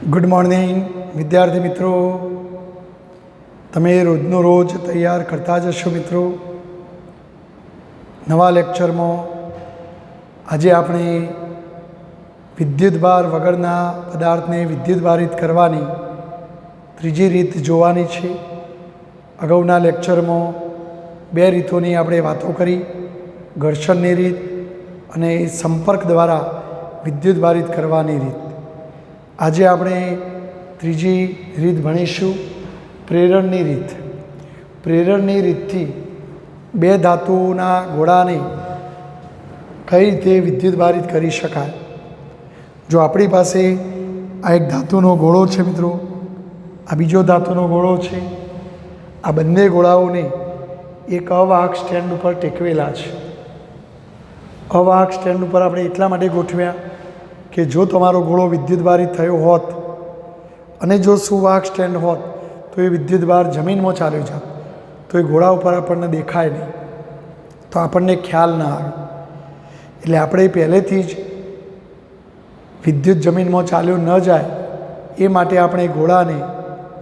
Good morning विद्यार्थी मित्रों, तमे रोजनो रोज तैयार करता जशो मित्रों। नवा लेक्चर में आज आपणे विद्युत भार वगरना पदार्थ ने विद्युत भारित करवानी त्रीजी रीत जोवानी छे। अगाउना लेक्चर में बे रीतोनी आपणे वातो करी, घर्षणनी रीत अने संपर्क द्वारा विद्युत भारित करवानी रीत। आज आपणे त्रीजी रीत भणीशुं, प्रेरणनी रीत। प्रेरणनी रीतथी बे धातुओना गोळाने कई रीते विद्युत भारित करी शकाय। जो आपणी पासे आ एक धातुनो गोळो छे मित्रों, आ बीजो धातुनो गोळो छे। आ बंने गोळाओने एक अवाहक स्टेन्ड पर टेकवेला छे। अवाहक स्टेन्ड पर आपणे એટલા માટે ગોઠવ્યા कि जो तमारो गोळो विद्युत भारित थयो होत अने जो सुवाहक स्टेन्ड होत तो ये विद्युत भार जमीन में चाल्यो जात तो ये गोळा पर आपने देखाय नहीं, तो आपने ख्याल ना आवे। एटले आपणे पहलेथी ज विद्युत जमीन में चाल्यो न जाए ए माटे आपणे गोळाने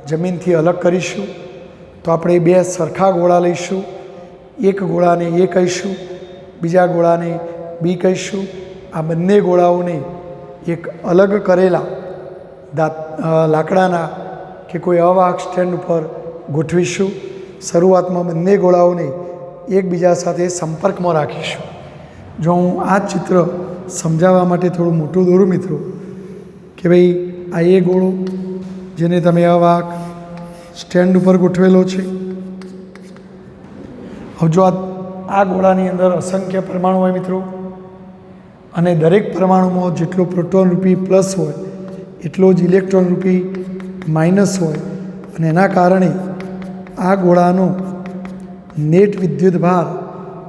जमीन थी अलग करीशुं। तो आपणे बे सरखा गोळा लईशुं। एक गोळाने ए कहीशुं, बीजा गोळाने बी कहीशुं। आ बंने गोळाओने एक अलग करेला लाकडाना कि कोई अवाहक स्टेन्ड पर गोठवीशुं। शुरुआत में बंने गोळाओने एकबीजा साथे संपर्क में राखीशुं। जो हूँ आ चित्र समझावा माटे थोड़ुं मोटुं दोरूं मित्रों कि भाई आ ए गोळो जेने तमे अवाहक स्टेन्ड पर गोठवेलो छे। हवे जो आ गोळानी अंदर असंख्य परमाणु होय मित्रों, अने दरेक परमाणु में जेटलो प्रोटोन रूपी प्लस होय एटलो ज इलेक्ट्रॉन रूपी माइनस होय, अने एना कारणे आ गोळानो नेट विद्युत भार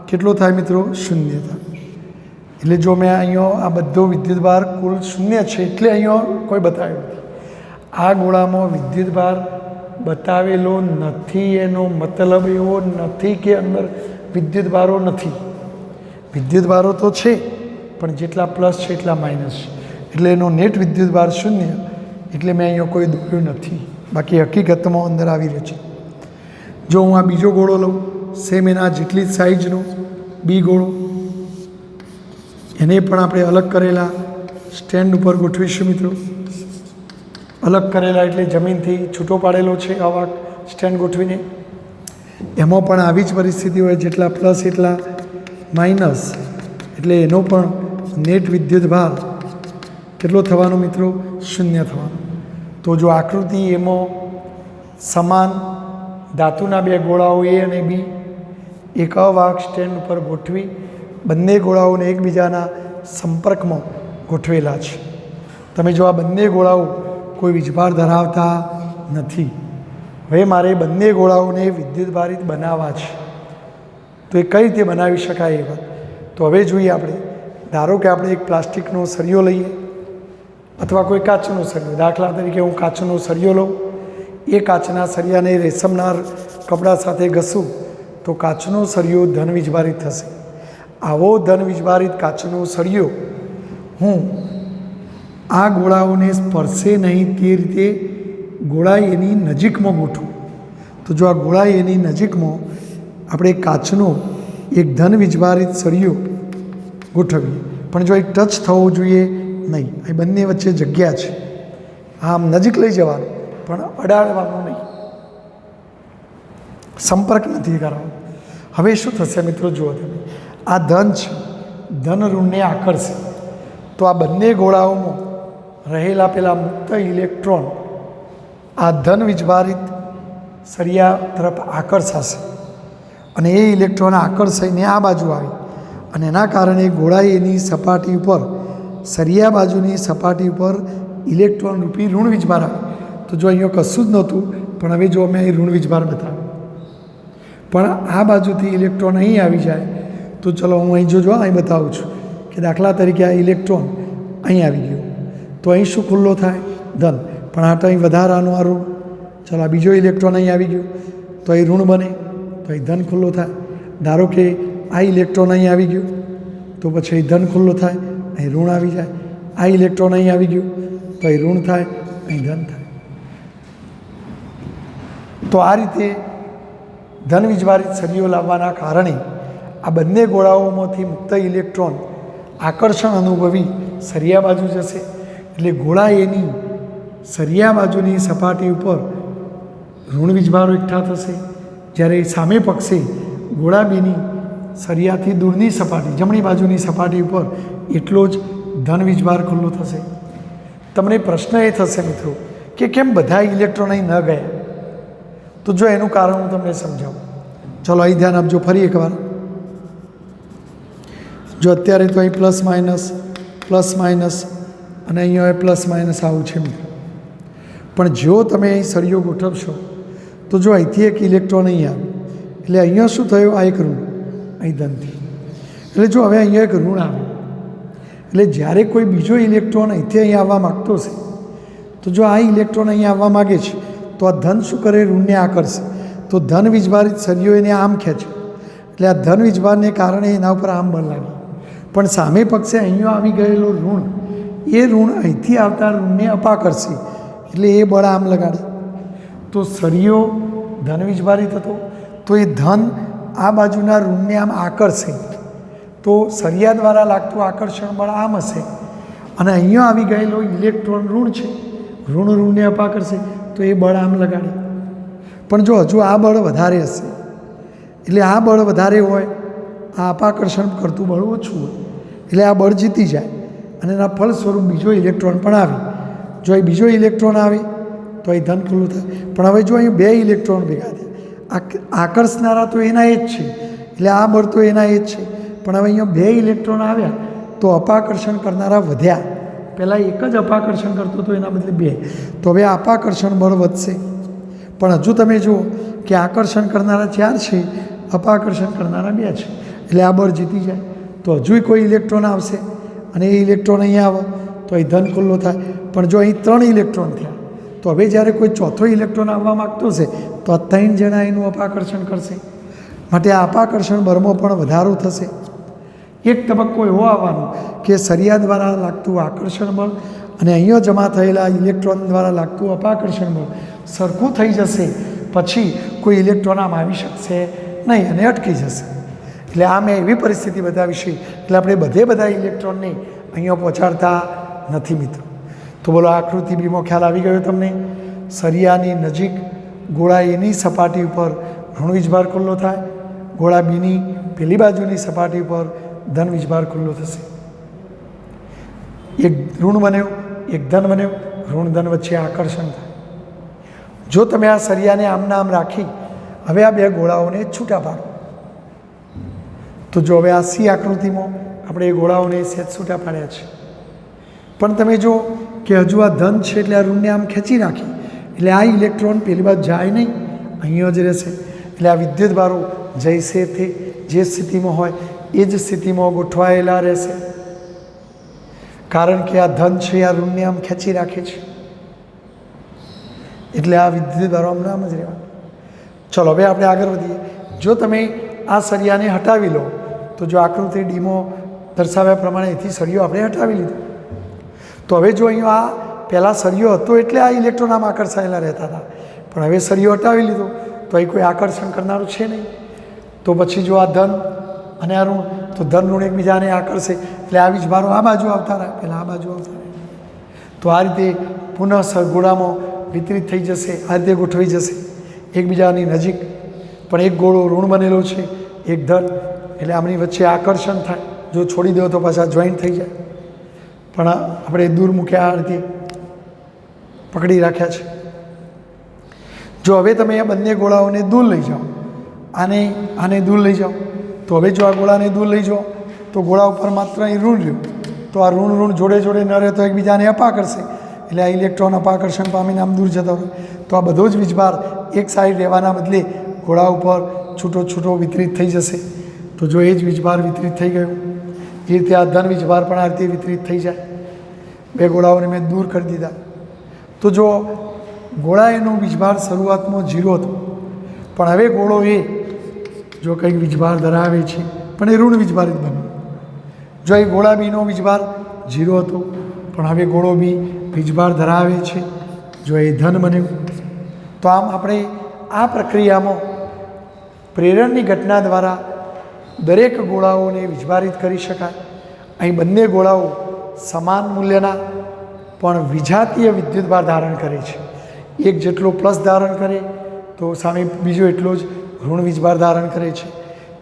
केटलो थाय मित्रों? शून्य थाय। एटले जो मैं अहींयो आ बधो विद्युत भार कुल शून्य छे एटले अहींयो कोई बताव्यो नथी। आ गोळामां विद्युत भार बतावेलो नथी एनो मतलब एवो नथी कि अंदर विद्युत भारो नथी। विद्युत भारो तो छे पण जेटला प्लस है एटला माइनस है, एटले एनो नेट विद्युत भार शून्य। एटले मैं अहींया कोई दोर्यो नथी, बाकी हकीकत में अंदर आवी रह्यो छे। जो हूँ आ बीजो गोळो लऊं, सेम एना जेटली साइजनो बी गोळो, एने पण आपणे अलग करेला स्टेन्ड पर गोठवीशुं मित्रों। अलग करेला एटले जमीनथी छूटो पाडेलो छे अवाहक स्टेन्ड गोठवीने। एमां पण आवी ज परिस्थिति होय, जेटला प्लस एटला माइनस, एटले एनो पण नेट विद्युत भार केटलो थवानो मित्रों? शून्य थवानो। तो जो आकृति एमां समान धातुना बे गोळाओ ए अने बी एक अवाहक स्टेन्ड पर गोठवी बंने गोळाओने एकबीजाना संपर्क में गोठवेला छे। तमे जो आ बंने गोळाओ कोई वीजभार धरावता नथी। हवे मारे बंने गोळाओने विद्युत भारित बनाववा छे, तो ए कई रीते बनावी शकाय ए वात। तो हवे जोईए आपणे। धारो कि आपणे एक प्लास्टिकनो सरियो लईए अथवा कोई काचनो सरियो। दाखला तरीके हूँ काचनो सरियो लऊँ, ए काचना सरियाने रेशमना कपड़ा साथे घसूं तो काचनो सरियो धन वीजभारित थशे। आवो धन वीजभारित काचनो सरियो हूँ आ गोळाओने स्पर्शे नहीं ते रीते गोळाई एनी नजीकमां गोठवुं। तो जो आ गोळाई एनी नजीकमां आपणे काचनो एक धन वीजभारित सरियो गोठवीए, पण जो एक टच थवो जोईए नहीं। आ बंने वच्चे जग्या छे, आम नजीक लई जवानुं पण अडाडवानुं नहीं, संपर्क नहीं करवानो। हवे शुं थशे मित्रों? जुओ तमे आ धन छे, धन ऋणने आकर्षे तो आ बंने गोळाओमां रहेला पेला मुक्त इलेक्ट्रॉन आ धन वीजभारित सरिया तरफ आकर्षाशे અને એ ઇલેક્ટ્રોન આકર્ષાઈને આ બાજુ આવી અને એના કારણે ગોળાઈ એની સપાટી ઉપર સરિયા બાજુની સપાટી ઉપર ઇલેક્ટ્રોન રૂપી ઋણ વીજભાર આવે। તો જો અહીંયા કશું જ નહોતું, પણ હવે જો અમે અહીં ઋણ વીજભાર બતાવ્યો, પણ આ બાજુથી ઇલેક્ટ્રોન અહીં આવી જાય તો ચલો હું અહીં જો અહીં બતાવું છું કે દાખલા તરીકે આ ઇલેક્ટ્રોન અહીં આવી ગયો તો અહીં શું ખુલ્લો થાય? ધન। પણ આ તો અહીં વધારાનું આ ઋણ। ચલો આ બીજો ઇલેક્ટ્રોન અહીં આવી ગયો તો અહીં ઋણ બને, तो ये धन खुल्लो थाय। धारो कि आ इलेक्ट्रॉन अहीं आवी गयो तो पछी धन खुल्लो थाय, अहीं ऋण आवी जाए। आ इलेक्ट्रॉन अहीं आवी गयो तो अहीं ऋण थाय, અહીં ધન થાય. તો આ રીતે ધન વીજભારિત સળીઓ લાવવાના કારણે આ બંને ગોળાઓમાંથી મુક્ત ઇલેક્ટ્રોન આકર્ષણ અનુભવી સરિયા બાજુ જશે. એટલે ગોળા એની સરિયા બાજુની સપાટી ઉપર ઋણ વીજભારો એકઠા થશે, જ્યારે સામે પક્ષે ગોળા બીની સરિયાથી દૂરની સપાટી જમણી બાજુની સપાટી ઉપર એટલો જ ધન વીજભાર ખુલ્લો થશે. તમને પ્રશ્ન એ થશે મિત્રો કે કેમ બધા ઇલેક્ટ્રોન અહીં ન ગયા? તો જો એનું કારણ હું તમને સમજાવું. ચલો અહીં ધ્યાન આપજો ફરી એકવાર. જો અત્યારે તો અહીં પ્લસ માઇનસ અને અહીંયા હવે પ્લસ માઇનસ આવું છે મિત્રો. પણ જો તમે અહીં સળીઓ ગોઠવશો તો જો અહીંથી એક ઇલેક્ટ્રોન અહીં આવે એટલે અહીંયા શું થયું? આ એક ઋણ અહીં ધનથી. એટલે જો હવે અહીંયા એક ઋણ આવે એટલે જ્યારે કોઈ બીજો ઇલેક્ટ્રોન અહીંથી અહીં આવવા માગતો હશે તો જો આ ઇલેક્ટ્રોન અહીં આવવા માગે છે તો આ ધન શું કરે? ઋણને આકર્ષે. તો ધન વીજભારિત સળીઓ એને આમ ખેંચે એટલે આ ધન વીજભારને કારણે એના ઉપર આમ બળ લાગે. પણ સામે પક્ષે અહીંયા આવી ગયેલો ઋણ એ ઋણ અહીંથી આવતા ઋણને અપાકર્ષે એટલે એ બળ આમ લગાડે. તો સળીઓ ધન વીજભારિત હતો તો એ ધન આ બાજુના ઋણને આમ આકર્ષે તો સળિયા દ્વારા લાગતું આકર્ષણ બળ આમ હશે. અને અહીંયા આવી ગયેલો ઇલેક્ટ્રોન ઋણ છે, ઋણને અપાકર્ષે તો એ બળ આમ લગાડે. પણ જો હજુ આ બળ વધારે હશે એટલે આ બળ વધારે હોય, આ અપાકર્ષણ કરતું બળ ઓછું હોય એટલે આ બળ જીતી જાય અને એના ફળ સ્વરૂપ બીજો ઇલેક્ટ્રોન પણ આવે. જો એ બીજો ઇલેક્ટ્રોન આવે તો એ ધન ખુલ્લું થાય. પણ હવે જો અહીં બે ઇલેક્ટ્રોન ભેગા થયા, આકર્ષનારા તો એના એ જ છે એટલે આ બળ તો એના એ જ છે. પણ હવે અહીંયા બે ઇલેક્ટ્રોન આવ્યા તો અપાકર્ષણ કરનારા વધ્યા. પહેલાં એક જ અપાકર્ષણ કરતો હતો એના બદલે બે. તો હવે અપાકર્ષણ બળ વધશે. પણ હજુ તમે જુઓ કે આકર્ષણ કરનારા 4 છે, અપાકર્ષણ કરનારા 2 છે એટલે આ બળ જીતી જાય. તો હજુ કોઈ ઇલેક્ટ્રોન આવશે અને એ ઇલેક્ટ્રોન અહીંયા આવે તો અહીં ધન ખુલ્લો થાય. પણ જો અહીં 3 ઇલેક્ટ્રોન થયા તો હવે જ્યારે કોઈ ચોથો ઇલેક્ટ્રોન આવવા માગતો હશે તો આ 3 જણા એનું અપાકર્ષણ કરશે. માટે આ અપાકર્ષણ બળમાં પણ વધારો થશે. એક તબક્કો એવો આવવાનો કે સળિયા દ્વારા લાગતું આકર્ષણ બળ અને અહીંયા જમા થયેલા ઇલેક્ટ્રોન દ્વારા લાગતું અપાકર્ષણ બળ સરખું થઈ જશે. પછી કોઈ ઇલેક્ટ્રોન આમ આવી શકશે નહીં અને અટકી જશે. એટલે આ મેં એવી પરિસ્થિતિ બતાવી છે એટલે આપણે બધા ઇલેક્ટ્રોનને અહીંયા પહોંચાડતા નથી મિત્રો. તો બોલો આકૃતિ બીમાં ખ્યાલ આવી ગયો તમને? સળિયાની નજીક ગોળા એની સપાટી ઉપર ઋણ વીજભાર ખુલ્લો થાય, ગોળા બીની પેલી બાજુની સપાટી ઉપર ધન વીજભાર ખુલ્લો થશે. એક ઋણ બન્યો, એક ધન બન્યો, ઋણ ધન વચ્ચે આકર્ષણ થાય. જો તમે આ સળિયાને આમના આમ રાખી હવે આ બે ગોળાઓને છૂટા પાડો તો જો હવે આ સી આકૃતિમાં આપણે એ ગોળાઓને સહેજ છૂટા પાડ્યા છે. પણ તમે જો કે હજુ આ ધન છે એટલે આ ઋણને આમ ખેંચી રાખી એટલે આ ઇલેક્ટ્રોન પેલી બાજુ જાય નહીં, અહીંયા જ રહેશે. એટલે આ વિદ્યુત ભારો જૈસે તે જે સ્થિતિમાં હોય એ જ સ્થિતિમાં ગોઠવાયેલા રહેશે. કારણ કે આ ધન છે આ ઋણને આમ ખેંચી રાખે છે એટલે આ વિદ્યુત ભારો આમ નામ જ રહેવાનું. ચલો હવે આપણે આગળ વધીએ. જો તમે આ સળિયાને હટાવી લો તો જો આકૃતિ ડીમાં દર્શાવ્યા પ્રમાણે એથી સળિયો આપણે હટાવી લીધો તો હવે જો અહીંયા આ પહેલાં સળિયો હતો એટલે આ ઇલેક્ટ્રોન આમ આકર્ષાયેલા રહેતા હતા. પણ હવે સળિયો હટાવી લીધો તો અહીં કોઈ આકર્ષણ કરનારું છે નહીં. તો પછી જો આ ધન અને આ ઋણ તો ધન ઋણ એકબીજાને આકર્ષે એટલે આ વીજભારો આ બાજુ આવતા રહે, પહેલાં આ બાજુ આવતા રહે. તો આ રીતે પુનઃ ગોળામાં વિતરિત થઈ જશે, આ રીતે ગોઠવાઈ જશે એકબીજાની નજીક. પણ એક ગોળો ઋણ બનેલો છે, એક ધન, એટલે આમની વચ્ચે આકર્ષણ થાય. જો છોડી દો તો પાછા જોઈન્ટ થઈ જાય. પણ આપણે દૂર મૂક્યા આ રીતે પકડી રાખ્યા છે. જો હવે તમે આ બંને ગોળાઓને દૂર લઈ જાઓ, આને દૂર લઈ જાઓ તો હવે જો આ ગોળાને દૂર લઈ જાઓ તો ગોળા ઉપર માત્ર અહીં ઋણ રહ્યું તો આ ઋણ જોડે ન રહે તો એકબીજાને અપાકર્ષે એટલે આ ઇલેક્ટ્રોન અપાકર્ષણ પામીને આમ દૂર જતા હોય. તો આ બધો જ વીજભાર એક સાઈડ રહેવાના બદલે ગોળા ઉપર છૂટો વિતરિત થઈ જશે. તો જો એ જ વીજભાર વિતરિત થઈ ગયો એ રીતે આ ધન વીજભાર પણ આ રીતે વિતરિત થઈ જાય. બે ગોળાઓને મેં દૂર કરી દીધા. તો જો ગોળા એનો વીજભાર શરૂઆતમાં 0 હતો પણ હવે ગોળો એ જો કંઈક વીજભાર ધરાવે છે પણ એ ઋણ વીજભારિત બન્યો. જો એ ગોળા બીનો વીજભાર 0 હતો પણ હવે ગોળો બી વીજભાર ધરાવે છે જો એ ધન બન્યું. તો આમ આપણે આ પ્રક્રિયામાં પ્રેરણની ઘટના દ્વારા દરેક ગોળાઓને વીજભારિત કરી શકાય. અહીં બંને ગોળાઓ સમાન મૂલ્યના પણ વિજાતીય વિદ્યુતભાર ધારણ કરે છે. એક જેટલો પ્લસ ધારણ કરે તો સામે બીજો એટલો જ ઋણ વીજભાર ધારણ કરે છે.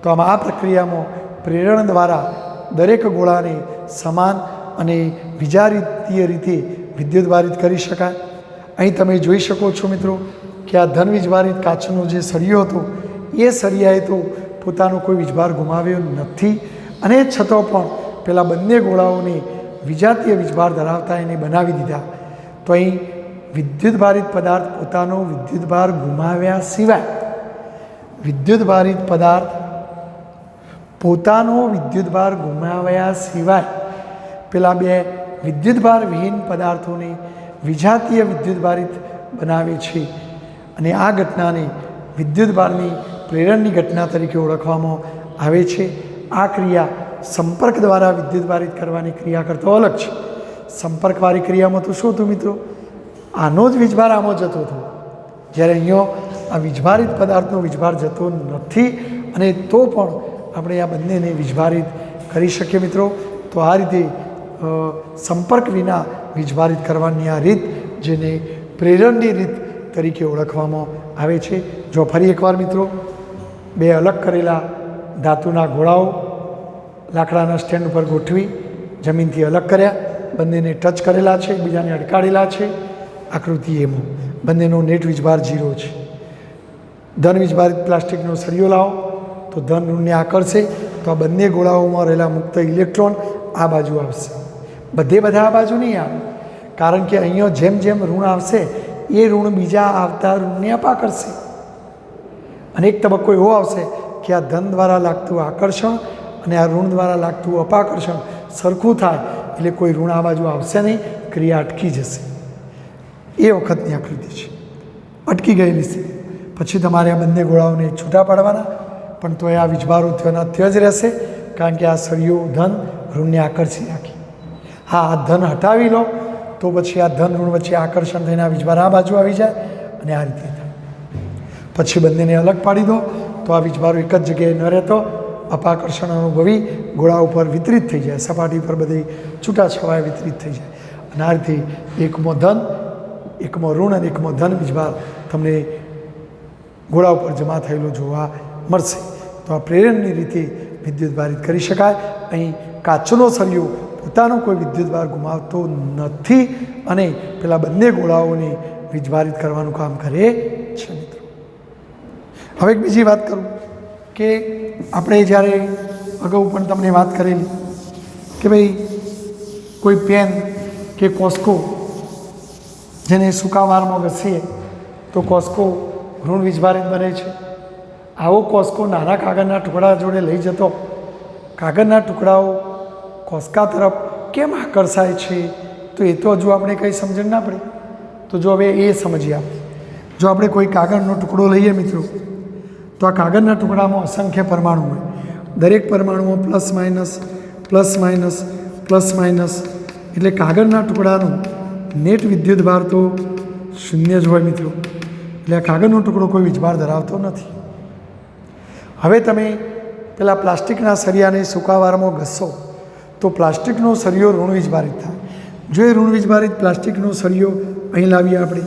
તો આમાં આ પ્રક્રિયામાં પ્રેરણ દ્વારા દરેક ગોળાને સમાન અને વિજાતીય રીતે વિદ્યુતભારિત કરી શકાય. અહીં તમે જોઈ શકો છો મિત્રો કે આ ધન વીજભારિત કાચનો જે સળિયો હતો એ સળિયાએ તો પોતાનો કોઈ વીજભાર ગુમાવ્યો નથી, અને છતાં પણ પેલા બંને ગોળાઓને વિજાતીય વીજભાર ધરાવતા એને બનાવી દીધા. તો અહીં વિદ્યુતભારિત પદાર્થ પોતાનો વિદ્યુતભાર ગુમાવ્યા સિવાય વિદ્યુતભારિત પદાર્થ પોતાનો વિદ્યુતભાર ગુમાવ્યા સિવાય પેલા બે વિદ્યુતભાર વિહીન પદાર્થોને વિજાતીય વિદ્યુતભારિત બનાવે છે. અને આ ઘટનાને વિદ્યુતભારની પ્રેરણની ઘટના તરીકે ઓળખવામાં આવે છે. આ ક્રિયા સંપર્ક દ્વારા વિદ્યુતભારિત કરવાની ક્રિયા કરતો અલગ છે. સંપર્કવાળી ક્રિયામાં તો શું હતું મિત્રો, આનો જ વીજભાર આમાં જતો હતો, જ્યારે અહીંયા આ વીજભારિત પદાર્થનો વીજભાર જતો નથી, અને તો પણ આપણે આ બંનેને વીજભારિત કરી શકીએ મિત્રો. તો આ રીતે સંપર્ક વિના વીજભારિત કરવાની આ રીત, જેને પ્રેરણની રીત તરીકે ઓળખવામાં આવે છે. જો ફરી એકવાર મિત્રો, બે અલગ કરેલા ધાતુના ગોળાઓ લાકડાના સ્ટેન્ડ ઉપર ગોઠવી જમીનથી અલગ કર્યા, બંનેને ટચ કરેલા છે, એકબીજાને અડકાડેલા છે. આકૃતિ એમાં બંનેનો નેટ વીજભાર 0 છે. ધન વીજભારિત પ્લાસ્ટિકનો સળિયો લાવો તો ધન ઋણને આકર્ષે, તો આ બંને ગોળાઓમાં રહેલા મુક્ત ઇલેક્ટ્રોન આ બાજુ આવશે. બધા આ બાજુ નહીં આવે, કારણ કે અહીંયા જેમ જેમ ઋણ આવશે એ ઋણ બીજા આવતા ઋણને અપા કરશે. અને એક તબક્કો એવો આવશે કે આ ધન દ્વારા લાગતું આકર્ષણ અને આ ઋણ દ્વારા લાગતું અપાકર્ષણ સરખું થાય, એટલે કોઈ ઋણ આ બાજુ આવશે નહીં, ક્રિયા અટકી જશે. એ વખતની આકૃતિ છે, અટકી ગયેલી છે. પછી તમારે આ બંને ગોળાઓને છૂટા પાડવાના, પણ તો આ વીજભારો ત્યાંના ત્યાં જ રહેશે, કારણ કે આ સળિયો ધન ઋણને આકર્ષી રાખે. હા, આ ધન હટાવી લો તો પછી આ ધન ઋણ વચ્ચે આકર્ષણ થઈને આ વીજભાર આ બાજુ આવી જાય, અને આ રીતે થાય. પછી બંનેને અલગ પાડી દો તો આ વીજભારો એક જ જગ્યાએ ન રહેતો અપાકર્ષણ અનુભવી ગોળા ઉપર વિતરિત થઈ જાય, સપાટી પર બધી છૂટાછવાયા વિતરિત થઈ જાય. અને આ રીતે એકમાં ધન, એકમાં ઋણ અને એકમાં ધન વીજભાર તમને ગોળા ઉપર જમા થયેલો જોવા મળશે. તો આ પ્રેરણની રીતે વિદ્યુતભારિત કરી શકાય. અહીં કાચનો સળિયો પોતાનો કોઈ વિદ્યુતભાર ગુમાવતો નથી, અને પેલા બંને ગોળાઓને વીજભારિત કરવાનું કામ કરે છે મિત્રો. હવે એક બીજી વાત કરું કે આપણે જ્યારે અગાઉ પણ તમને વાત કરેલી કે ભાઈ કોઈ પેન કે કોસ્કો જેને સૂકાવારમાં ઘસીએ તો કોસ્કો ઋણ વીજભારિત બને છે. આવો કોસ્કો નાના કાગળના ટુકડા જોડે લઈ જતો કાગળના ટુકડાઓ કોસ્કા તરફ કેમ આકર્ષાય છે, તો એ તો હજુ આપણે કંઈ સમજણ ના પડે. તો જો હવે એ સમજીએ આપણે. જો આપણે કોઈ કાગળનો ટુકડો લઈએ મિત્રો, તો આ કાગળના ટુકડામાં અસંખ્ય પરમાણુ હોય. દરેક પરમાણુમાં પ્લસ માઇનસ, એટલે કાગળના ટુકડાનું નેટ વિદ્યુતભાર તો 0 જ હોય મિત્રો. એટલે આ કાગળનો ટુકડો કોઈ વીજભાર ધરાવતો નથી. હવે તમે પેલા પ્લાસ્ટિકના સળિયાને સૂકાવારમાં ઘસો તો પ્લાસ્ટિકનો સળિયો ઋણ વીજભારિત થાય. જો એ ઋણ વીજભારિત પ્લાસ્ટિકનો સળિયો અહીં લાવીએ આપણે,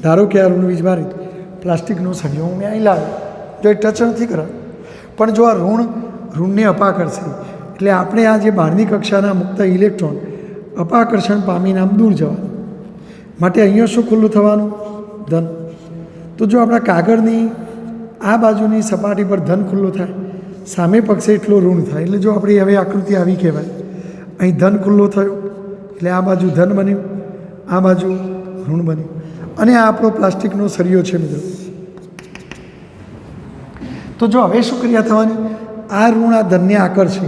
ધારો કે આ ઋણ વીજભારિત પ્લાસ્ટિકનો સળિયો મેં અહીં લાવ્યો, જો એ ટચ નથી કરે, પણ જો આ ઋણને અપાકર્ષે, એટલે આપણે આ જે બહારની કક્ષાના મુક્ત ઇલેક્ટ્રોન અપાકર્ષણ પામીને આમ દૂર જવાનું, માટે અહીંયા શું ખુલ્લું થવાનું? ધન. તો જો આપણા કાગળની આ બાજુની સપાટી પર ધન ખુલ્લું થાય, સામે પક્ષે એટલો ઋણ થાય. એટલે જો આપણી હવે આકૃતિ આવી કહેવાય, અહીં ધન ખુલ્લો થયો એટલે આ બાજુ ધન બન્યું, આ બાજુ ઋણ બન્યું. અને આ આપણો પ્લાસ્ટિકનો સળિયો છે મિત્રો. તો જો હવે શું ક્રિયા થવાની? આ ઋણ આ ધનને આકર્ષે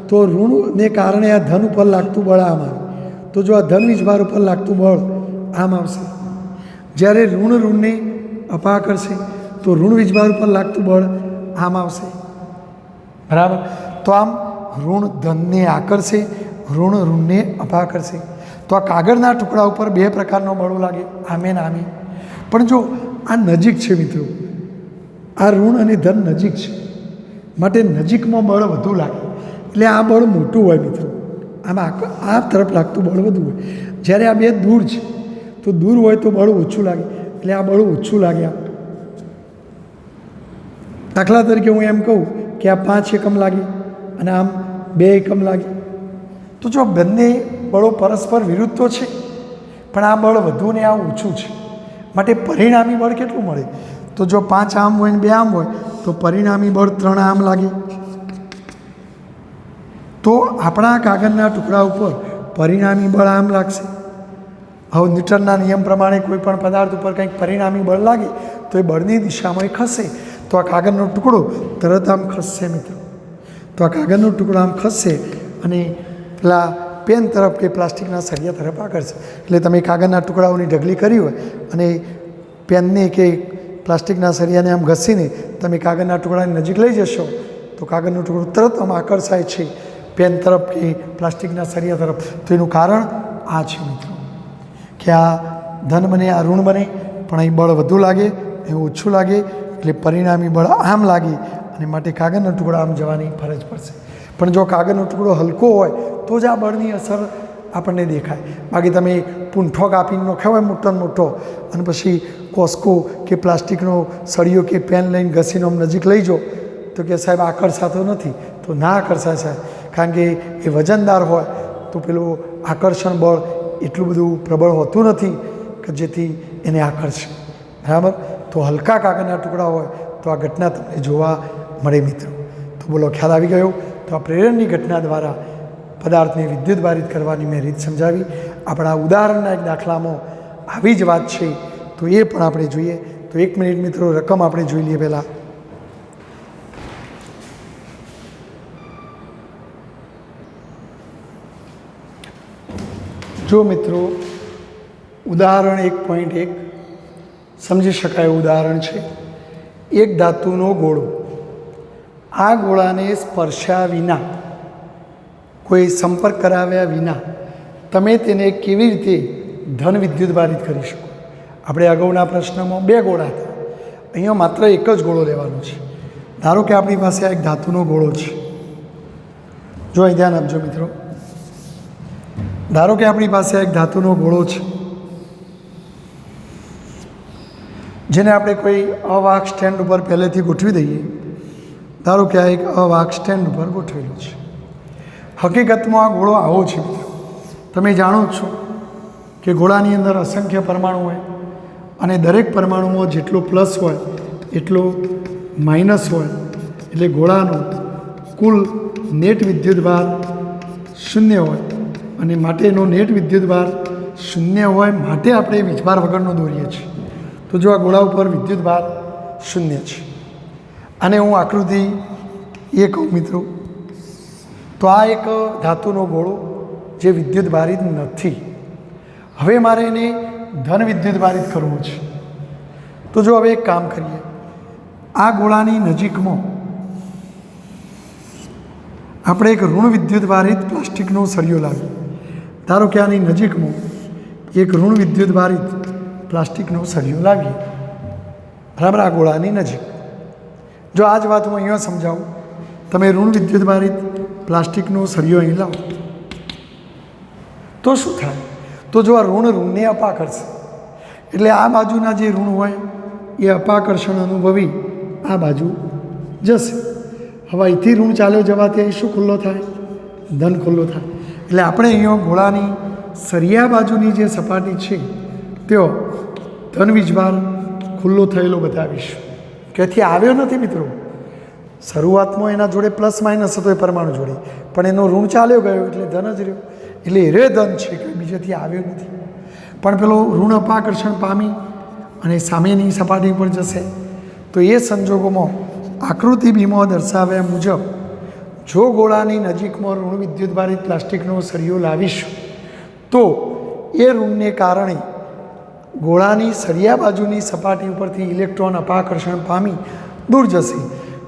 તો ઋણને કારણે આ ધન ઉપર લાગતું બળ આમ આવે. તો જો આ ધન વીજભાર ઉપર લાગતું બળ આમ આવશે, જ્યારે ઋણને અપાકર્ષે તો ઋણ વીજભાર ઉપર લાગતું બળ આમ આવશે. બરાબર. તો આમ ઋણ ધનને આકર્ષે, ઋણને અપાકર્ષે. તો આ કાગળના ટુકડા ઉપર બે પ્રકારનો બળો લાગે, આમે ને આમે. પણ જો આ નજીક છે મિત્રો, આ ઋણ અને ધન નજીક છે, માટે નજીકમાં બળ વધુ લાગે, એટલે આ બળ મોટું હોય મિત્રો. આમાં આ તરફ લાગતું બળ વધુ હોય. જ્યારે આ બે દૂર છે તો દૂર હોય તો બળ ઓછું લાગે, એટલે આ બળ ઓછું લાગે. દાખલા તરીકે હું એમ કહું કે આ 5 એકમ લાગે અને આમ 2 એકમ લાગે, તો જો બંને બળો પરસ્પર વિરુદ્ધ તો છે, પણ આ બળ વધુ ને આ ઓછું છે, માટે પરિણામી બળ કેટલું મળે? તો જો 5 આમ હોય ને 2 આમ હોય તો પરિણામી બળ 3 આમ લાગે. તો આપણા કાગળના ટુકડા ઉપર પરિણામી બળ આમ લાગશે. હવે ન્યૂટનના નિયમ પ્રમાણે કોઈ પણ પદાર્થ ઉપર કંઈક પરિણામી બળ લાગે તો એ બળની દિશામાં એ ખસે, તો આ કાગળનો ટુકડો તરત આમ ખસશે મિત્રો. તો આ કાગળનો ટુકડો આમ ખસશે અને પેલા પેન તરફ કે પ્લાસ્ટિકના સળિયા તરફ આકર્ષશે. એટલે તમે કાગળના ટુકડાઓની ઢગલી કરી હોય અને પેનને કે પ્લાસ્ટિકના સળિયાને આમ ઘસીને તમે કાગળના ટુકડાની નજીક લઈ જશો તો કાગળનો ટુકડો તરત આમ આકર્ષાય છે પેન તરફ કે પ્લાસ્ટિકના સળિયા તરફ. તો એનું કારણ આ છે મિત્રો કે આ ધન બને, આ ઋણ બને, પણ અહીં બળ વધુ લાગે, એ ઓછું લાગે, એટલે પરિણામી બળ આમ લાગે અને માટે કાગળનો ટુકડો આમ જવાની ફરજ પડશે. પણ જો કાગળનો ટુકડો હલકો હોય તો જ આ બળની અસર આપણને દેખાય. બાકી તમે પૂંઠો કાપીને નોખ્યો હોય મોટો મોટો અને પછી કોસ્કો કે પ્લાસ્ટિકનો સળિયો કે પેન લઈને ઘસીને આમ નજીક લઈ જાઓ તો કે સાહેબ આકર્ષાતો નથી, તો ના આકર્ષાય સાહેબ, કારણ કે એ વજનદાર હોય તો પેલું આકર્ષણ બળ એટલું બધું પ્રબળ હોતું નથી કે જેથી એને આકર્ષે. બરાબર? તો હલકા કાગળના ટુકડા હોય તો આ ઘટના તમને જોવા મળે મિત્રો. તો બોલો, ખ્યાલ આવી ગયો? તો આ પ્રેરણની ઘટના દ્વારા પદાર્થને વિદ્યુત ભારિત કરવાની મેં રીત સમજાવી. આપણા ઉદાહરણના એક દાખલામાં આવી જ વાત છે, તો એ પણ આપણે જોઈએ. તો 1 મિનિટ મિત્રો રકમ આપણે જોઈ લઈએ પહેલાં. જો મિત્રો ઉદાહરણ 1.1 સમજી શકાય ઉદાહરણ છે. એક ધાતુનો ગોળો, આ ગોળાને સ્પર્શ્યા વિના, કોઈ સંપર્ક કરાવ્યા વિના તમે તેને કેવી રીતે ધન વિદ્યુત ભારિત કરી શકો? આપણે અગાઉના પ્રશ્નમાં 2 ગોળા હતા, અહીંયા માત્ર એક જ ગોળો લેવાનો છે. ધારો કે આપણી પાસે આ એક ધાતુનો ગોળો છે. જો અહીં ધ્યાન આપજો મિત્રો. ધારો કે આપણી પાસે એક ધાતુનો ગોળો છે જેને આપણે કોઈ અવાહક સ્ટેન્ડ ઉપર પહેલેથી ગોઠવી દઈએ. ધારો કે આ એક અવાહક સ્ટેન્ડ ઉપર ગોઠવેલું છે. હકીકતમાં આ ગોળો આવો છે. તમે જાણો છો કે ગોળાની અંદર અસંખ્ય પરમાણુ હોય અને દરેક પરમાણુમાં જેટલો પ્લસ હોય એટલો માઇનસ હોય, એટલે ગોળાનો કુલ નેટ વિદ્યુતભાર 0 હોય અને માટેનો નેટ વિદ્યુતભાર 0 હોય, માટે આપણે વીજભાર વગરનો દોરીએ છીએ. તો જો આ ગોળા ઉપર વિદ્યુતભાર 0 છે અને હું આકૃતિ એ કહું મિત્રો, તો આ એક ધાતુનો ગોળો જે વિદ્યુત ભારિત નથી. હવે મારે એને ધન વિદ્યુત ભારિત કરવું છે. તો જો હવે એક કામ કરીએ, આ ગોળાની નજીકમાં આપણે એક ઋણ વિદ્યુત ભારિત પ્લાસ્ટિકનો સળિયો લાવીએ. ધારો કે આની નજીકમાં એક ઋણ વિદ્યુત ભારિત પ્લાસ્ટિકનો સળિયો લાવીએ. બરાબર? આ ગોળાની નજીક. જો આ જ વાત હું અહીંયા સમજાવું, તમે ઋણ વિદ્યુત ભારિત પ્લાસ્ટિકનો સળિયો અહીં લાવો તો શું થાય? તો જો આ ઋણ ઋણને અપાકર્ષે, એટલે આ બાજુના જે ઋણ હોય એ અપાકર્ષણ અનુભવી આ બાજુ જશે. હવે અહીંથી ઋણ ચાલ્યો જવાથી અહીં શું ખુલ્લો થાય? ધન ખુલ્લો થાય. એટલે આપણે અહીંયા ગોળાની સરિયા બાજુની જે સપાટી છે તેઓ ધન વીજભાર ખુલ્લો થયેલો બતાવીશું. ક્યાંથી આવ્યો નથી મિત્રો. શરૂઆતમાં એના જોડે પ્લસ માઇનસ હતો એ પરમાણુ જોડે, પણ એનો ઋણ ચાલ્યો ગયો એટલે ધન જ રહ્યો. એટલે એ ધન છે કે બીજેથી આવ્યો નથી. પણ પેલો ઋણ અપાકર્ષણ પામી અને સામેની સપાટી પર જશે. તો એ સંજોગોમાં આકૃતિ બીમાં દર્શાવ્યા મુજબ જો ગોળાની નજીકમાં ઋણ વિદ્યુતભારિત પ્લાસ્ટિકનો સળિયો લાવીશું તો એ ઋણને કારણે ગોળાની સળિયા બાજુની સપાટી ઉપરથી ઇલેક્ટ્રોન અપાકર્ષણ પામી દૂર જશે.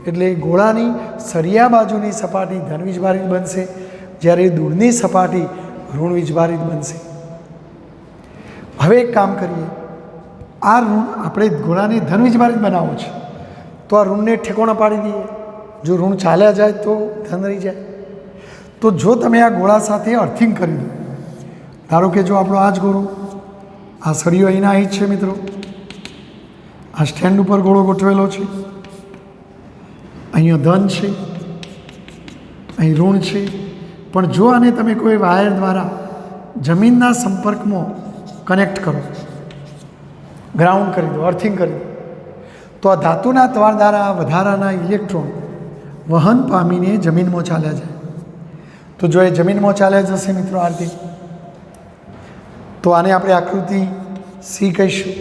એટલે ગોળાની સળિયા બાજુની સપાટી ધન વીજભારિત બનશે, જ્યારે દૂરની સપાટી ઋણ વીજભારિત બનશે. હવે એક કામ કરીએ, આ ઋણ આપણે ગોળાને ધન વીજભારિત બનાવવો છે, તો આ ઋણને ઠેકોણા પાડી દઈએ. જો ઋણ ચાલ્યા જાય તો ધન રહી જાય. તો જો તમે આ ગોળા સાથે અર્થિંગ કરી દો, ધારો કે જો આપણો આ જ ગોળો, આ સળિયો અહીંના અહીં જ છે મિત્રો, આ સ્ટેન્ડ ઉપર ગોળો ગોઠવેલો છે, અહીંયા ધન છે, અહીં ઋણ છે. પણ જો આને તમે કોઈ વાયર દ્વારા જમીનના સંપર્કમાં કનેક્ટ કરો, ગ્રાઉન્ડ કરી દો, અર્થિંગ કરી દો, તો આ ધાતુના તાર દ્વારા વધારાના ઇલેક્ટ્રોન વહન પામીને જમીનમાં ચાલ્યા જાય. તો જો એ જમીનમાં ચાલ્યા જશે મિત્રો આ રીતે, તો આને આપણે આકૃતિ સી કહીશું.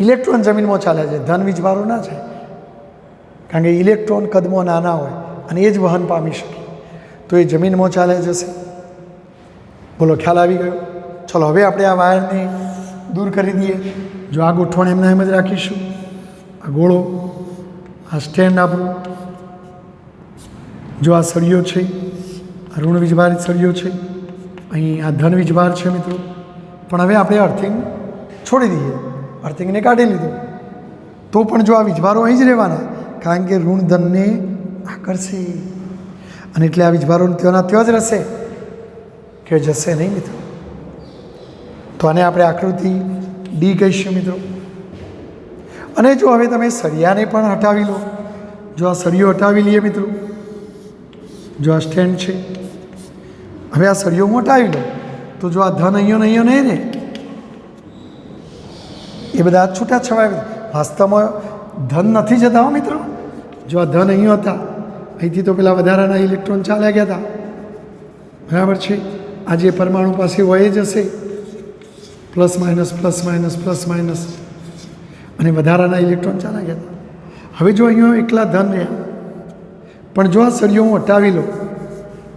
ઇલેક્ટ્રોન જમીનમાં ચાલ્યા જાય, ધન વીજભારો ના જાય, કારણ કે ઇલેક્ટ્રોન કદમાં નાના હોય અને એ જ વહન પામી શકે. તો એ જમીનમાં ચાલ્યા જશે. બોલો, ખ્યાલ આવી ગયો? ચલો હવે આપણે આ વાયરને દૂર કરી દઈએ. જો આ ગોઠવણ એમને એમ જ રાખીશું, આ ગોળો, આ સ્ટેન્ડ આપણું, જો આ સળિયો છે, આ ઋણ વીજભારિત સળિયો છે, અહીં આ ધન વીજભાર છે મિત્રો. પણ હવે આપણે અર્થિંગ છોડી દઈએ, અર્થિંગને કાઢી લીધું, તો પણ જો આ વીજભારો અહીં જ રહેવાના, કારણ કે ઋણ ધનને આકર્ષે, અને એટલે આ વીજભારો ત્યાંના ત્યાં જ રહેશે, કે જશે નહીં મિત્રો. તો આને આપણે આકૃતિ ડી કહીશું મિત્રો. અને જો હવે તમે સળિયાને પણ હટાવી લો, જો આ સળિયો હટાવી લઈએ મિત્રો, જો આ સ્ટેન્ડ છે, હવે આ સળિયો હટાવી લો, તો જો આ ધન અહીંયા નહીં રહે, એ બધા છૂટા છવાયા. વાસ્તવમાં ધન નથી જતા હો મિત્રો. જો આ ધન અહીંયા હતા, અહીંથી તો પેલા વધારાના ઇલેક્ટ્રોન ચાલ્યા ગયા હતા, બરાબર છે. આ જે પરમાણુ પાસે વહી જશે, plus minus plus minus plus minus, અને વધારાના ઇલેક્ટ્રોન ચાલ્યા ગયા હતા. હવે જો અહીંયા એકલા ધન રહ્યા, પણ જો આ સળિયો હું હટાવી લો,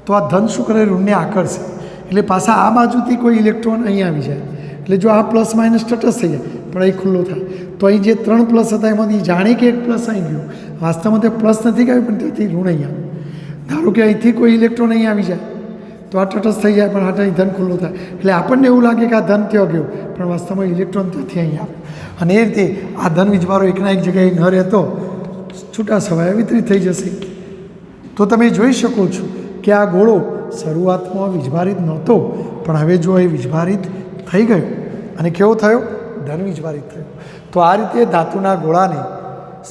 તો આ ધન શું કરે, ઋણને આકર્ષે, એટલે પાછા આ બાજુથી કોઈ ઇલેક્ટ્રોન અહીં આવી જાય. એટલે જો આ પ્લસ માઇનસ તટસ્થ થઈ જાય, પણ અહીં ખુલ્લો થાય, તો અહીં જે 3 પ્લસ હતા એમાંથી જાણે કે એક પ્લસ અહીં ગયું, વાસ્તવમાં તે પ્લસ નથી ગયું, પણ ત્યાંથી ઋણ અહીં આવ્યું. ધારો કે અહીંથી કોઈ ઇલેક્ટ્રોન અહીં આવી જાય, તો આ તટસ્થ થઈ જાય, પણ આ અહીં ધન ખુલ્લો થાય, એટલે આપણને એવું લાગે કે આ ધન ત્યાં ગયો, પણ વાસ્તવમાં ઇલેક્ટ્રોન ત્યાંથી અહીં આવ્યો. અને એ રીતે આ ધન વીજભારો એકના એક જગ્યાએ ન રહેતો છૂટા છવાયા વિતરિત થઈ જશે. તો તમે જોઈ શકો છો કે આ ગોળો શરૂઆતમાં વીજભારિત નહોતો, પણ હવે જો એ વીજભારિત થઈ ગયો, અને કેવો થયો, ધન વીજભારિત થયો. તો આ રીતે ધાતુના ગોળાને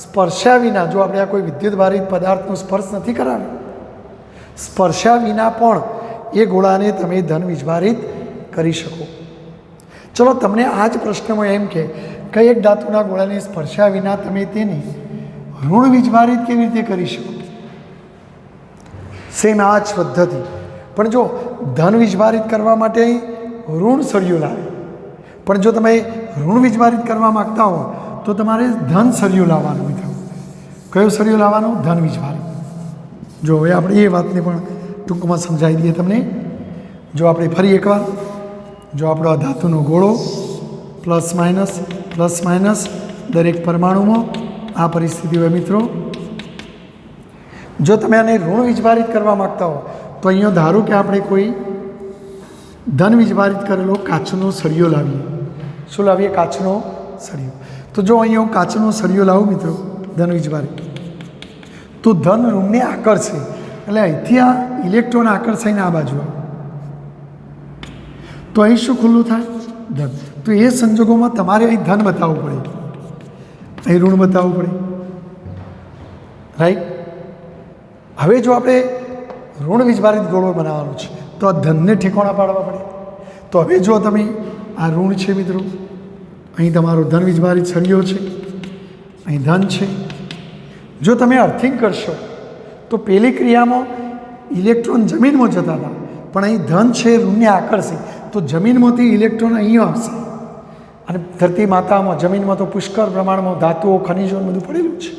સ્પર્શ્યા વિના, જો આપણે આ કોઈ વિદ્યુતભારિત પદાર્થનો સ્પર્શ નથી કરાવ્યો, સ્પર્શ્યા વિના પણ એ ગોળાને તમે ધન વીજભારિત કરી શકો. ચલો, તમને આ જ પ્રશ્નમાં એમ કે કઈ એક ધાતુના ગોળાને સ્પર્શ્યા વિના તમે તેને ઋણ વીજભારિત કેવી રીતે કરી શકો? સેમ આ જ પદ્ધતિ, પણ જો ધન વીજભારિત કરવા માટે ઋણ સળિયો લાવે, પણ જો તમે ઋણ વીજભારિત કરવા માગતા હો તો તમારે ધન સળિયો લાવવાનો મિત્રો. કયો સળિયો લાવવાનો? ધન વીજભારિત. જો હવે આપણે એ વાતને પણ ટૂંકમાં સમજાવી દઈએ તમને. જો આપણે ફરી એકવાર, જો આપણો આ ધાતુનો ગોળો પ્લસ માઇનસ દરેક પરમાણુમાં આ પરિસ્થિતિ હોય મિત્રો. જો તમે આને ઋણ વીજભારિત કરવા માગતા હો તો અહીંયા ધારો કે આપણે કોઈ ધન વીજભારિત કરેલો કાચનો સળિયો લાવીએ. શું લાવીએ? કાચનો સળિયો. તો જો અહીંયા હું કાચનો સળિયો લાવું મિત્રો ધન વીજભારિત, તો ધન ઋણને આકર્ષે, એટલે અહીંથી આ ઇલેક્ટ્રોન આકર્ષાઈને આ બાજુ આવે, તો અહીં શું ખુલ્લું થાય? ધન. તો એ સંજોગોમાં તમારે અહીં ધન બતાવવું પડે, અહીં ઋણ બતાવવું પડે, રાઈટ. હવે જો આપણે ઋણ વીજભારિત ગોળો બનાવવાનો છે તો આ ધનને ઠેકાણા પાડવા પડે. તો હવે જો તમે આ ઋણ છે મિત્રો, અહીં તમારો ધન વીજભારિત સળિયો છે, અહીં ધન છે. જો તમે અર્થિંગ કરશો તો પેલી ક્રિયામાં ઇલેક્ટ્રોન જમીનમાં જતા હતા, પણ અહીં ધન છે ઋણને આકર્ષે, તો જમીનમાંથી ઇલેક્ટ્રોન અહીં આવશે. અને ધરતી માતામાં જમીનમાં તો પુષ્કળ પ્રમાણમાં ધાતુઓ, ખનિજો બધું પડેલું છે,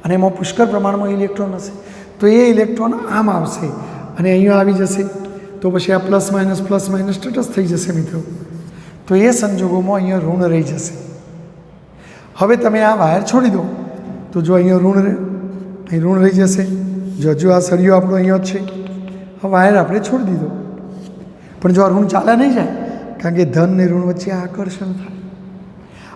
અને એમાં પુષ્કળ પ્રમાણમાં ઇલેક્ટ્રોન હશે. તો એ ઇલેક્ટ્રોન આમ આવશે અને અહીંયા આવી જશે, તો પછી આ પ્લસ માઇનસ તટસ્થ થઈ જશે મિત્રો. તો એ સંજોગોમાં અહીંયા ઋણ રહી જશે. હવે તમે આ વાયર છોડી દો, તો જો અહીંયા અહીં ઋણ રહી જશે. જો આ સળિયો આપણો અહીંયા જ છે, આ વાયર આપણે છોડી દીધો, પણ જો આ ઋણ ચાલે નહીં જાય કારણ કે ધન ને ઋણ વચ્ચે આકર્ષણ થાય.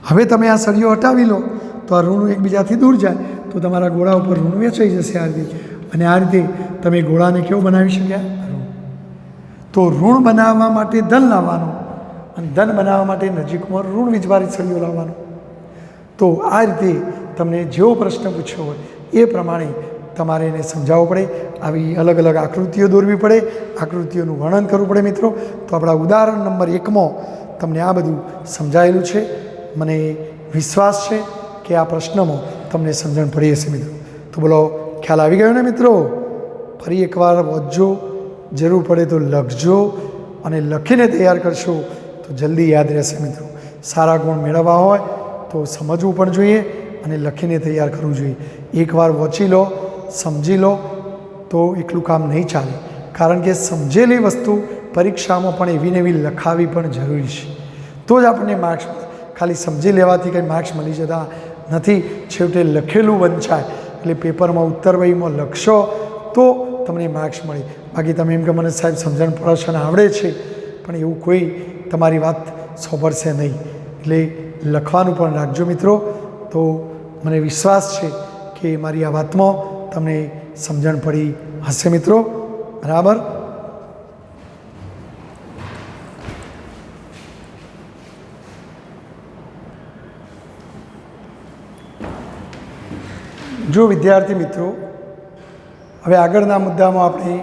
હવે તમે આ સળિયો હટાવી લો તો આ ઋણ એકબીજાથી દૂર જાય તો તમારા ગોળા ઉપર ઋણ વેચાઈ જશે આ રીતે. અને આ રીતે તમે ગોળાને કેવો બનાવી શક્યા? ઋણ. તો ઋણ બનાવવા માટે ધન લાવવાનું અને ધન બનાવવા માટે નજીકમાં ઋણ વીજભારિત સળિયો લાવવાનો. તો આ રીતે તમને જેવો પ્રશ્ન પૂછ્યો હોય એ પ્રમાણે તમારે એને સમજાવવું પડે. આવી અલગ અલગ આકૃતિઓ દોરવી પડે, આકૃતિઓનું વર્ણન કરવું પડે મિત્રો. તો આપણા ઉદાહરણ નંબર 1માં તમને આ બધું સમજાયેલું છે. મને વિશ્વાસ છે કે આ પ્રશ્નમાં તમને સમજણ પડી હશે મિત્રો. તો બોલો, ખ્યાલ આવી ગયો ને મિત્રો? ફરી એકવાર વાંચજો, જરૂર પડે તો લખજો અને લખીને તૈયાર કરશો તો જલ્દી યાદ રહેશે મિત્રો. સારા ગુણ મેળવવા હોય તો સમજવું પણ જોઈએ અને લખીને તૈયાર કરવું જોઈએ. એકવાર વાંચી લો, સમજી લો તો એકલું કામ નહીં ચાલે. કારણ કે સમજેલી વસ્તુ પરીક્ષામાં પણ એવી ને એવી લખાવી પણ જરૂરી છે, તો જ આપણને માર્ક્સ મળે. ખાલી સમજી લેવાથી કંઈ માર્ક્સ મળી જતા નથી. છેવટે લખેલું વંચાય. એટલે પેપરમાં ઉત્તરવહીમાં લખશો તો તમને માર્ક્સ મળે. બાકી તમે એમ કે મને સાહેબ સમજણ પડશે આવડે છે, પણ એવું કોઈ તમારી વાત સાંભળશે નહીં. એટલે લખવાનું પણ રાખજો મિત્રો. તો મને વિશ્વાસ છે કે મારી આ વાતમાં તમને સમજણ પડી હશે મિત્રો. બરાબર? જો વિદ્યાર્થી મિત્રો, હવે આગળના મુદ્દામાં આપણે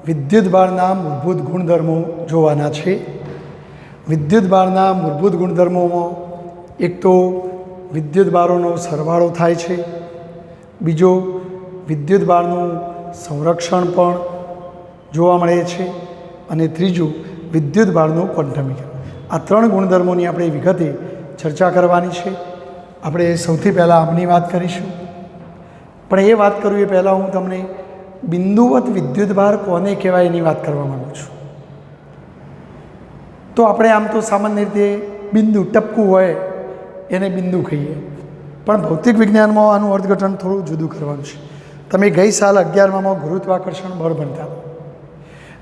વિદ્યુતભારના મૂળભૂત ગુણધર્મો જોવાના છે. વિદ્યુતભારના મૂળભૂત ગુણધર્મોમાં એક તો વિદ્યુતભારોનો સરવાળો થાય છે, બીજો વિદ્યુતભારનું સંરક્ષણ પણ જોવા મળે છે, અને ત્રીજું વિદ્યુતભારનું ક્વોન્ટમીકરણ. આ 3 ગુણધર્મોની આપણે વિગતે ચર્ચા કરવાની છે. આપણે સૌથી પહેલાં આમની વાત કરીશું, પણ એ વાત કરું એ પહેલાં હું તમને બિંદુવત વિદ્યુતભાર કોને કહેવાય એની વાત કરવા માગું છું. તો આપણે આમ તો સામાન્ય રીતે બિંદુ ટપકું હોય એને બિંદુ કહીએ, પણ ભૌતિક વિજ્ઞાનમાં આનું અર્થઘટન થોડું જુદું કરવાનું છે. તમે ગઈ સાલ 11માં ગુરુત્વાકર્ષણ બળ ભણતા,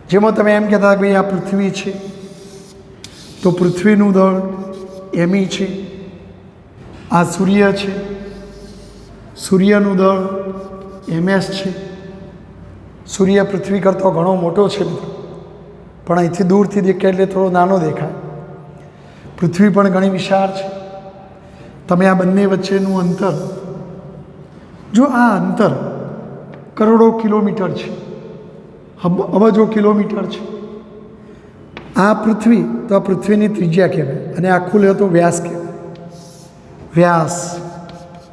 જેમાં તમે એમ કહેતા કે ભાઈ આ પૃથ્વી છે તો પૃથ્વીનું દળ એમી છે, આ સૂર્ય છે, સૂર્યનું દળ એમએસ છે. સૂર્ય પૃથ્વી કરતો ઘણો મોટો છે મિત્રો, પણ અહીંથી દૂરથી દેખાય એટલે થોડો નાનો દેખાય. પૃથ્વી પણ ઘણી વિશાળ છે. તમે આ બંને વચ્ચેનું અંતર, જો આ અંતર કરોડો કિલોમીટર છે, અબજો કિલોમીટર છે, આ પૃથ્વી તો આ પૃથ્વીની ત્રિજ્યા કહેવાય, અને આખું લે તો વ્યાસ કહેવાય. વ્યાસ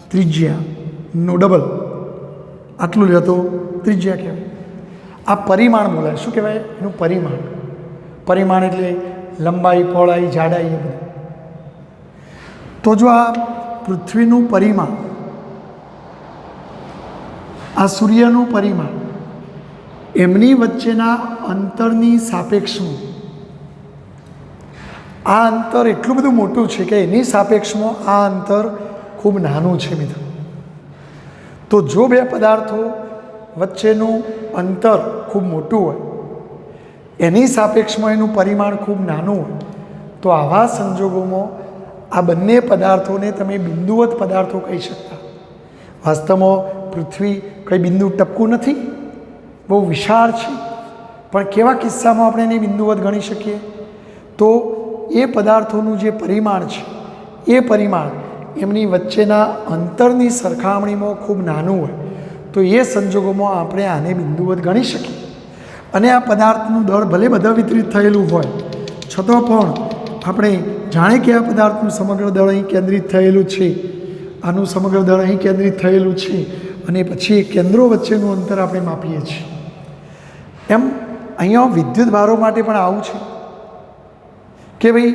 ત્રિજ્યાનો ડબલ, આટલું લે તો ત્રિજ્યા કહેવાય. આ પરિમાણ બોલાય. શું કહેવાય? એનું પરિમાણ. પરિમાણ એટલે લંબાઈ, પહોળાઈ, જાડાઈ એ બધું. તો જો આ પૃથ્વીનું પરિમાણ, આ સૂર્યનું પરિમાણ, એમની વચ્ચેના અંતરની સાપેક્ષમાં આ અંતર એટલું બધું મોટું છે કે એની સાપેક્ષમાં આ અંતર ખૂબ નાનું છે મિત્રો. તો જો બે પદાર્થો વચ્ચેનું અંતર ખૂબ મોટું હોય, એની સાપેક્ષમાં એનું પરિમાણ ખૂબ નાનું હોય, તો આવા સંજોગોમાં આ બંને પદાર્થોને તમે બિંદુવત પદાર્થો કહી શકતા. વાસ્તવમાં પૃથ્વી કંઈ બિંદુ ટપકું નથી, બહુ વિશાળ છે, પણ કેવા કિસ્સામાં આપણે એને બિંદુવત ગણી શકીએ? તો એ પદાર્થોનું જે પરિમાણ છે એ પરિમાણ એમની વચ્ચેના અંતરની સરખામણીમાં ખૂબ નાનું હોય, તો એ સંજોગોમાં આપણે આને બિંદુવત ગણી શકીએ. અને આ પદાર્થનું દળ ભલે બધા વિતરિત થયેલું હોય છતાં પણ આપણે જાણે કે આ પદાર્થનું સમગ્ર દળ અહીં કેન્દ્રિત થયેલું છે, આનું સમગ્ર દળ અહીં કેન્દ્રિત થયેલું છે, અને પછી એ કેન્દ્રો વચ્ચેનું અંતર આપણે માપીએ છીએ. એમ અહીંયા વિદ્યુતભારો માટે પણ આવું છે કે ભાઈ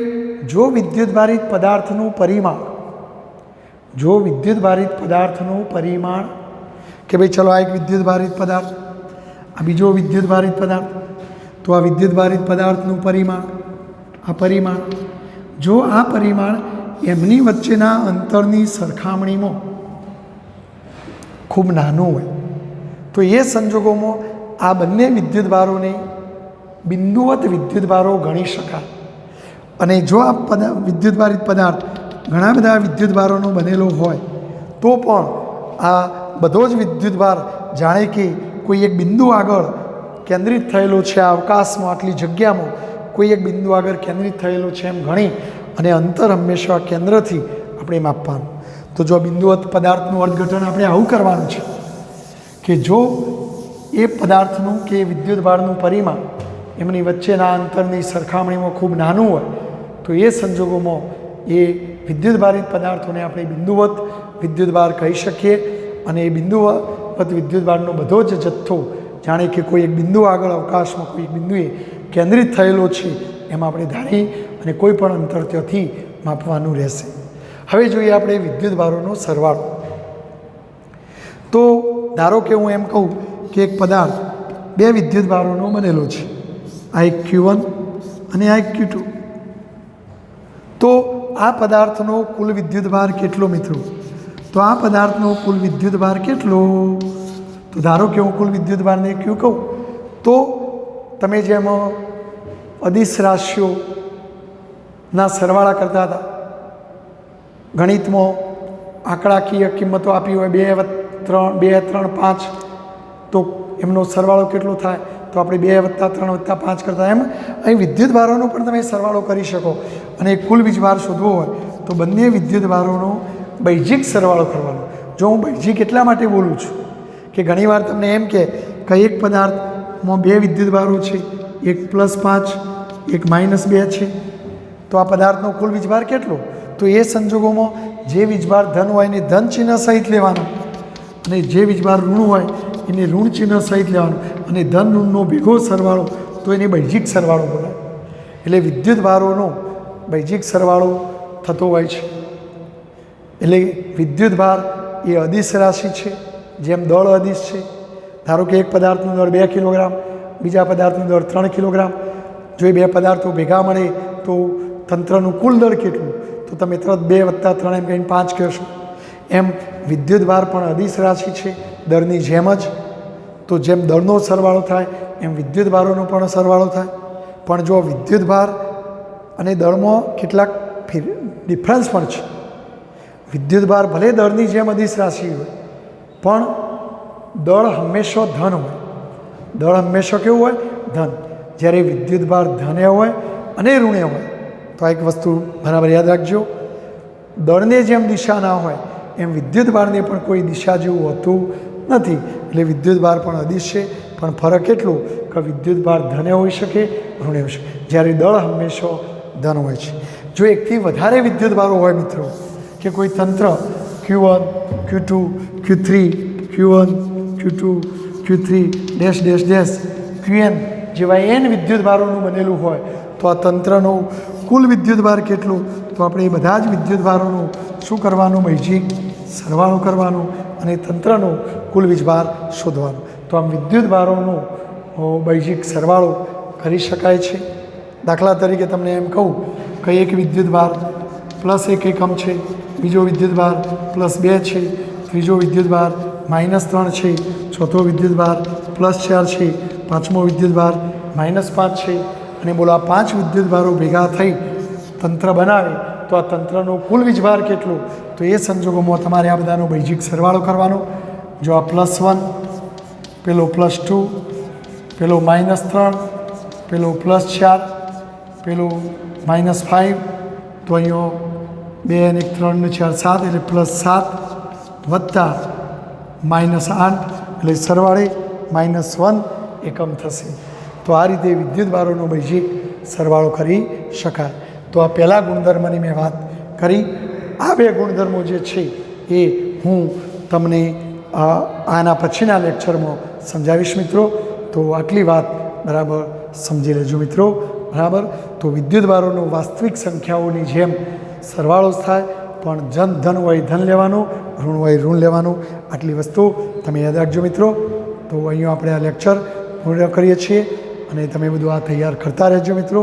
જો વિદ્યુતભારિત પદાર્થનું પરિમાણ, જો વિદ્યુતભારિત પદાર્થનું પરિમાણ કે ભાઈ ચલો આ એક વિદ્યુતભારિત પદાર્થ, આ બીજો વિદ્યુતભારિત પદાર્થ, તો આ વિદ્યુતભારિત પદાર્થનું પરિમાણ, આ પરિમાણ, જો આ પરિમાણ એમની વચ્ચેના અંતરની સરખામણીમાં ખૂબ નાનું હોય, તો એ સંજોગોમાં આ બંને વિદ્યુતભારોને બિંદુવત વિદ્યુતભારો ગણી શકાય. અને જો આ વિદ્યુતભારિત પદાર્થ ઘણા બધા વિદ્યુતભારોનો બનેલો હોય તો પણ આ બધો જ વિદ્યુતભાર જાણે કે કોઈ એક બિંદુ આગળ કેન્દ્રિત થયેલો છે, આ અવકાશમાં આટલી જગ્યામાં કોઈ એક બિંદુ આગળ કેન્દ્રિત થયેલો છે એમ ગણી અને અંતર હંમેશા કેન્દ્રથી આપણે માપવાનું. તો જો બિંદુવત પદાર્થનું અર્થઘટન આપણે આવું કરવાનું છે કે જો એ પદાર્થનું કે વિદ્યુતભારનું પરિમાણ એમની વચ્ચેના અંતરની સરખામણીમાં ખૂબ નાનું હોય તો એ સંજોગોમાં એ વિદ્યુતભારિત પદાર્થોને આપણે બિંદુવત વિદ્યુતભાર કહી શકીએ. અને એ બિંદુવત વિદ્યુતભારનો બધો જ જથ્થો જાણે કે કોઈ એક બિંદુ આગળ અવકાશમાં કોઈ એક બિંદુએ કેન્દ્રિત થયેલો છે એમ આપણે ધારી અને કોઈ પણ અંતર ત્યાંથી માપવાનું રહેશે. હવે જોઈએ આપણે વિદ્યુતભારોનો સરવાળો. તો ધારો કે હું એમ કહું કે એક પદાર્થ બે વિદ્યુતભારોનો બનેલો છે, આ એક Q1 અને આ એક Q2. તો આ પદાર્થનો કુલ વિદ્યુતભાર કેટલો મિત્રો? તો આ પદાર્થનો કુલ વિદ્યુતભાર કેટલો? તો ધારો કે હું કુલ વિદ્યુતભારને Q કહું તો તમે જેમ અદિશ રાશિઓના સરવાળા કરતા હતા, ગણિતમાં આંકડાકીય કિંમતો આપી હોય 2, 3, 5 તો એમનો સરવાળો કેટલો થાય? તો આપણે 2 + 3 + 5 કરતા એમ અહીં વિદ્યુતભારોનો પણ તમે સરવાળો કરી શકો. અને કુલ વીજભાર શોધવો હોય તો બંને વિદ્યુતભારોનો બૈજિક સરવાળો કરવાનો. જો હું બૈજિક એટલા માટે બોલું છું કે ઘણીવાર તમને એમ કે એક પદાર્થમાં બે વિદ્યુતભારો છે, એક +5 એક -2 છે, તો આ પદાર્થનો કુલ વીજભાર કેટલો? તો એ સંજોગોમાં જે વીજભાર ધન હોય એને ધન ચિહ્ન સહિત લેવાનું અને જે વીજભાર ઋણ હોય એને ઋણ ચિહ્ન સહિત લેવાનું અને ધન ઋણનો ભેગો સરવાળો તો એને બૈજિક સરવાળો બોલાય. એટલે વિદ્યુતભારોનો બૈજિક સરવાળો થતો હોય છે. એટલે વિદ્યુતભાર એ અદિશ રાશિ છે, જેમ દળ અદિશ છે. ધારો કે એક પદાર્થનું દળ 2 કિલોગ્રામ, બીજા પદાર્થનું દળ 3 કિલોગ્રામ. જો એ બે પદાર્થો ભેગા મળે તો તંત્રનું કુલ દળ કેટલું? તો તમે તરત 2 + 3 એમ કહીને 5 કહેશો. એમ વિદ્યુતભાર પણ અદિશ રાશિ છે દળની જેમ જ. તો જેમ દળનો સરવાળો થાય એમ વિદ્યુતભારોનો પણ સરવાળો થાય. પણ જો વિદ્યુતભાર અને દળમાં કેટલાક ડિફરન્સ પણ છે. વિદ્યુતભાર ભલે દળની જેમ અદિશ રાશિ હોય પણ દળ હંમેશા ધન હોય. દળ હંમેશા કેવું હોય? ધન. જ્યારે વિદ્યુતભાર ધને હોય અને ઋણે હોય તો આ એક વસ્તુ બરાબર યાદ રાખજો. દળને જેમ દિશા ના હોય એમ વિદ્યુતભારને પણ કોઈ દિશા જેવું હોતું નથી. એટલે વિદ્યુતભાર પણ અદિશ છે, પણ ફરક એટલો કે વિદ્યુતભાર ધને હોઈ શકે, ઋણે હોઈ શકે, જ્યારે દળ હંમેશા ધન હોય છે. જો એકથી વધારે વિદ્યુતભારો હોય મિત્રો કે કોઈ તંત્ર Q1 Q2 Q3 Q1 Q2 Q3 dash dash dash Qn જેવા n વિદ્યુતભારોનું બનેલું હોય તો આ તંત્રનો કુલ વિદ્યુતભાર કેટલો? તો આપણે એ બધા જ વિદ્યુતભારોનું શું કરવાનું? બૈજિક સરવાળો કરવાનો અને તંત્રનો કુલ વીજભાર શોધવાનો. તો આમ વિદ્યુતભારોનો બૈજિક સરવાળો કરી શકાય છે. દાખલા તરીકે તમને એમ કહું કે એક વિદ્યુતભાર +1 એકમ છે, બીજો વિદ્યુતભાર +2 છે, ત્રીજો વિદ્યુતભાર -3 છે, ચોથો વિદ્યુતભાર +4 છે, પાંચમો વિદ્યુતભાર -5 છે. અને બોલો આ 5 વિદ્યુતભારો ભેગા થઈ તંત્ર બનાવે તો આ તંત્રનો કુલ વીજભાર કેટલો? તો એ સંજોગોમાં તમારે આ બધાનો બૈજિક સરવાળો કરવાનો. જો આ +1, પેલો +2, પેલો -3, પેલો +4, પેલો -5, તો અહીંયા 2 અને 3 ને 4 7 એટલે +7 વત્તા -8 એટલે સરવાળે -1 એકમ થશે. તો આ રીતે વિદ્યુતભારોનો બૈજિક સરવાળો કરી શકાય. તો આ પહેલા ગુણધર્મની મેં વાત કરી. આ બે ગુણધર્મો જે છે એ હું તમને આના પછીના લેક્ચરમાં સમજાવીશ મિત્રો. તો આટલી વાત બરાબર સમજી લેજો મિત્રો. બરાબર. તો વિદ્યુતભારોનો વાસ્તવિક સંખ્યાઓની જેમ સરવાળો થાય, પણ ધન હોય ધન લેવાનું, ઋણ હોય ઋણ લેવાનું. આટલી વસ્તુ તમે યાદ રાખજો મિત્રો. તો અહીંયા આપણે આ લેક્ચર પૂર્ણ કરીએ છીએ અને તમે બધું આ તૈયાર કરતા રહેજો મિત્રો.